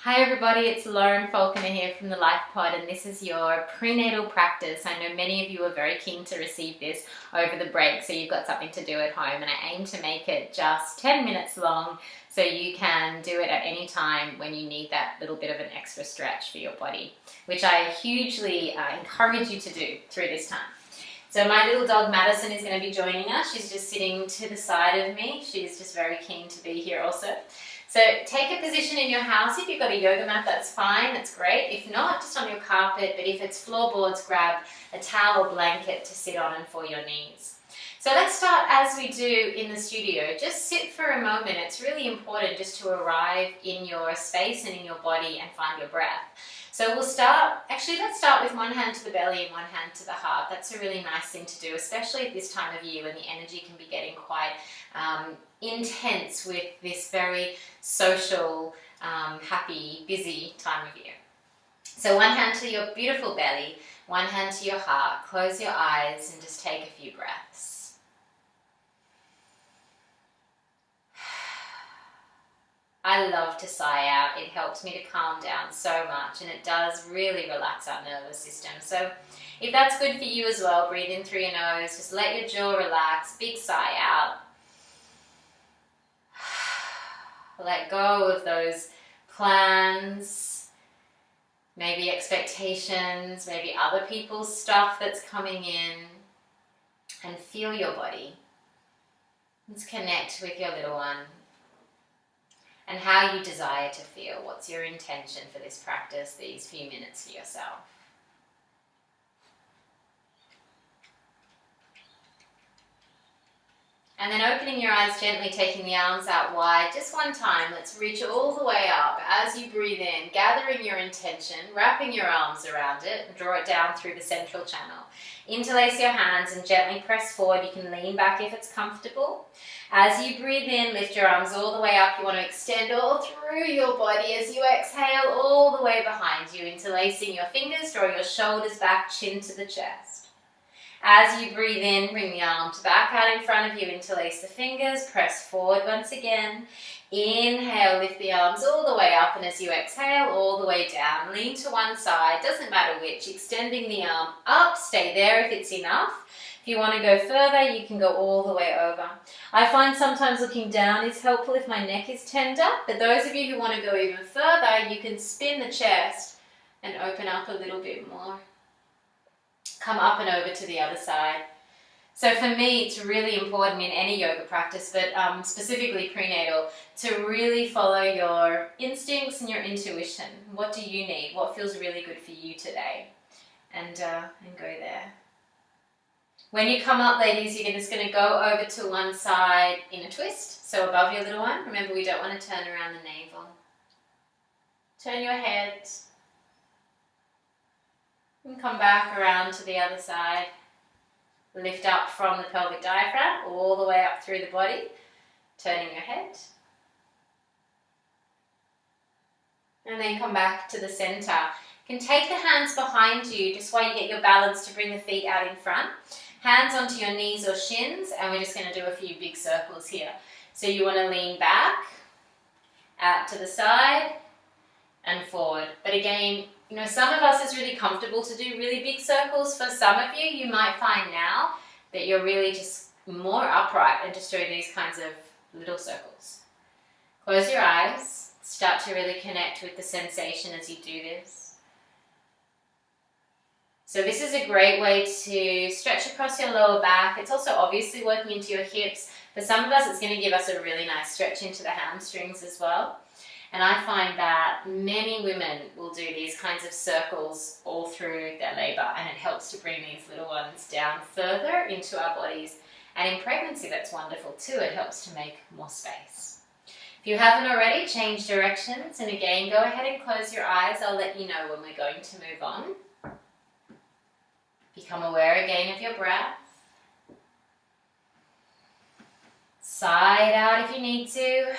Hi everybody, it's Lauren Falconer here from the LifePod, and this is your prenatal practice. I know many of you are very keen to receive this over the break, so you've got something to do at home, and I aim to make it just 10 minutes long so you can do it at any time when you need that little bit of an extra stretch for your body, which I hugely encourage you to do through this time. So my little dog Madison is going to be joining us. She's just sitting to the side of me. She's just very keen to be here also. So take a position in your house. If you've got a yoga mat, that's fine, that's great. If not, just on your carpet, but if it's floorboards, grab a towel or blanket to sit on and for your knees. So let's start as we do in the studio. Just sit for a moment. It's really important just to arrive in your space and in your body and find your breath. So let's start with one hand to the belly and one hand to the heart. That's a really nice thing to do, especially at this time of year when the energy can be getting quite intense with this very social, happy, busy time of year. So one hand to your beautiful belly, one hand to your heart. Close your eyes and just take a few breaths. I love to sigh out. It helps me to calm down so much, and it does really relax our nervous system. So if that's good for you as well, breathe in through your nose. Just let your jaw relax. Big sigh out. Let go of those plans, maybe expectations, maybe other people's stuff that's coming in, and feel your body. Let's connect with your little one and how you desire to feel. What's your intention for this practice, these few minutes for yourself? And then opening your eyes gently, taking the arms out wide. Just one time, let's reach all the way up. As you breathe in, gathering your intention, wrapping your arms around it, and draw it down through the central channel. Interlace your hands and gently press forward. You can lean back if it's comfortable. As you breathe in, lift your arms all the way up. You want to extend all through your body. As you exhale, all the way behind you, interlacing your fingers, draw your shoulders back, chin to the chest. As you breathe in, bring the arms back out in front of you, interlace the fingers, press forward once again. Inhale, lift the arms all the way up, and as you exhale, all the way down. Lean to one side, doesn't matter which, extending the arm up, stay there if it's enough. If you want to go further, you can go all the way over. I find sometimes looking down is helpful if my neck is tender, but those of you who want to go even further, you can spin the chest and open up a little bit more. Come up and over to the other side. So for me, it's really important in any yoga practice, but specifically prenatal, to really follow your instincts and your intuition. What do you need? What feels really good for you today? And go there. When you come up, ladies, you're just going to go over to one side in a twist, so above your little one. Remember, we don't want to turn around the navel. Turn your head. And come back around to the other side. Lift up from the pelvic diaphragm all the way up through the body, turning your head. And then come back to the center. You can take the hands behind you just while you get your balance to bring the feet out in front. Hands onto your knees or shins, and we're just going to do a few big circles here. So you want to lean back, out to the side, and forward. But again, you know, some of us it's really comfortable to do really big circles. For some of you, you might find now that you're really just more upright and just doing these kinds of little circles. Close your eyes. Start to really connect with the sensation as you do this. So this is a great way to stretch across your lower back. It's also obviously working into your hips. For some of us, it's going to give us a really nice stretch into the hamstrings as well. And I find that many women will do these kinds of circles all through their labour, and it helps to bring these little ones down further into our bodies. And in pregnancy, that's wonderful too. It helps to make more space. If you haven't already, change directions. And again, go ahead and close your eyes. I'll let you know when we're going to move on. Become aware again of your breath. Sigh it out if you need to.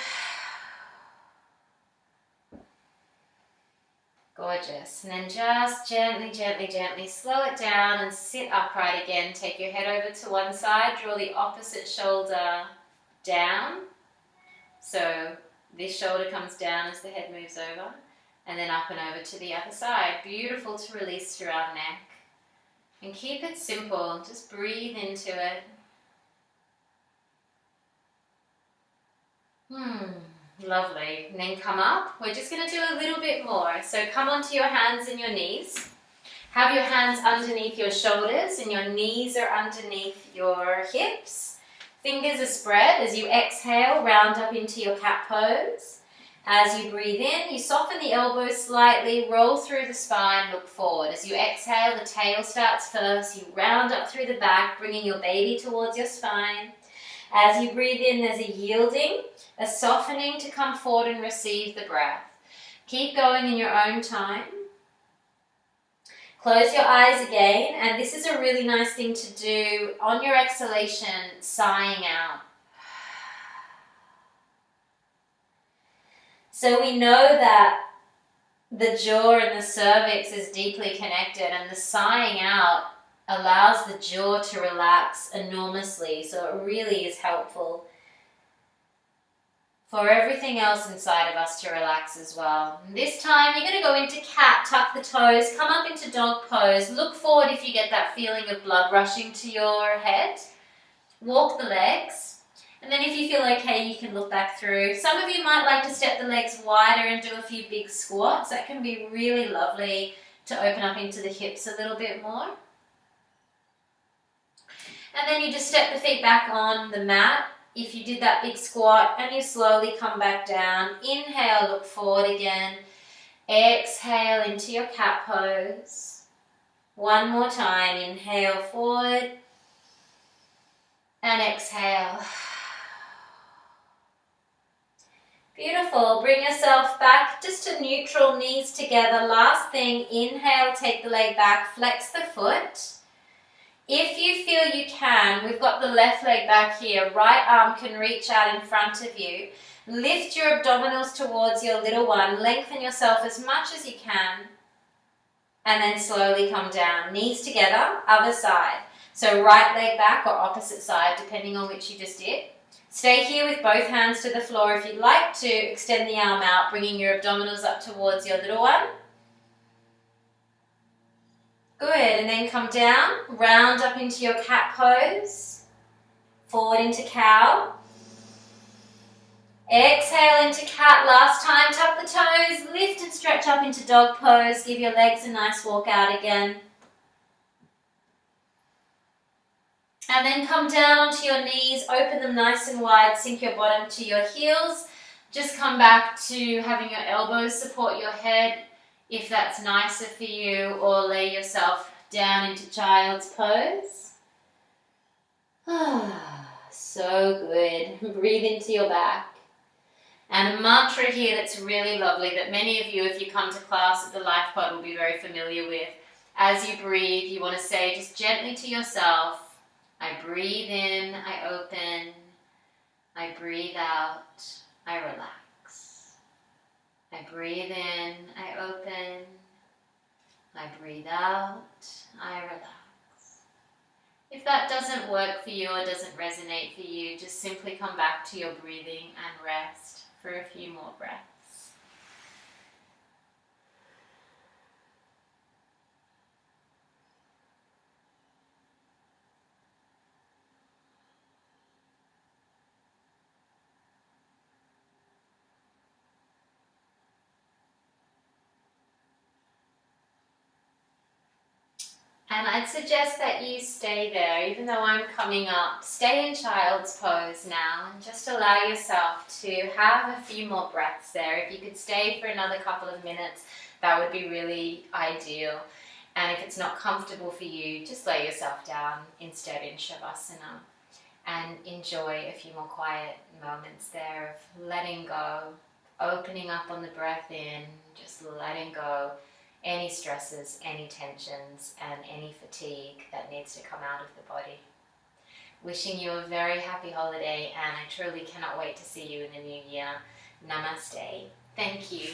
Gorgeous. And then just gently, gently, gently slow it down and sit upright again. Take your head over to one side. Draw the opposite shoulder down. So this shoulder comes down as the head moves over. And then up and over to the other side. Beautiful to release through our neck. And keep it simple. Just breathe into it. Lovely. And then come up. We're just going to do a little bit more. So come onto your hands and your knees. Have your hands underneath your shoulders and your knees are underneath your hips. Fingers are spread. As you exhale, round up into your cat pose. As you breathe in, you soften the elbows slightly, roll through the spine, look forward. As you exhale, the tail starts first. You round up through the back, bringing your baby towards your spine. As you breathe in, there's a yielding, a softening to come forward and receive the breath. Keep going in your own time. Close your eyes again, and this is a really nice thing to do on your exhalation, sighing out. So we know that the jaw and the cervix is deeply connected, and the sighing out allows the jaw to relax enormously, so it really is helpful for everything else inside of us to relax as well. And this time you're going to go into cat, tuck the toes, come up into dog pose, look forward if you get that feeling of blood rushing to your head, walk the legs, and then if you feel okay you can look back through. Some of you might like to step the legs wider and do a few big squats. That can be really lovely to open up into the hips a little bit more. And then you just step the feet back on the mat if you did that big squat, and you slowly come back down. Inhale, look forward again. Exhale into your cat pose. One more time. Inhale forward and exhale. Beautiful. Bring yourself back just to neutral, knees together. Last thing, inhale, take the leg back, flex the foot. If you feel you can, we've got the left leg back here, right arm can reach out in front of you. Lift your abdominals towards your little one, lengthen yourself as much as you can, and then slowly come down. Knees together, other side. So right leg back or opposite side, depending on which you just did. Stay here with both hands to the floor. If you'd like to, extend the arm out, bringing your abdominals up towards your little one. Good, and then come down, round up into your cat pose, forward into cow. Exhale into cat, last time, tuck the toes, lift and stretch up into dog pose, give your legs a nice walk out again. And then come down onto your knees, open them nice and wide, sink your bottom to your heels. Just come back to having your elbows support your head, if that's nicer for you, or lay yourself down into child's pose. So good. Breathe into your back. And a mantra here that's really lovely that many of you, if you come to class at the LifePod, will be very familiar with. As you breathe, you want to say just gently to yourself, I breathe in, I open, I breathe out, I relax. I breathe in, I open, I breathe out, I relax. If that doesn't work for you or doesn't resonate for you, just simply come back to your breathing and rest for a few more breaths. And I'd suggest that you stay there, even though I'm coming up. Stay in child's pose now and just allow yourself to have a few more breaths there. If you could stay for another couple of minutes, that would be really ideal. And if it's not comfortable for you, just lay yourself down instead in Shavasana and enjoy a few more quiet moments there of letting go, opening up on the breath in, just letting go any stresses, any tensions, and any fatigue that needs to come out of the body. Wishing you a very happy holiday, and I truly cannot wait to see you in the new year. Namaste. Thank you.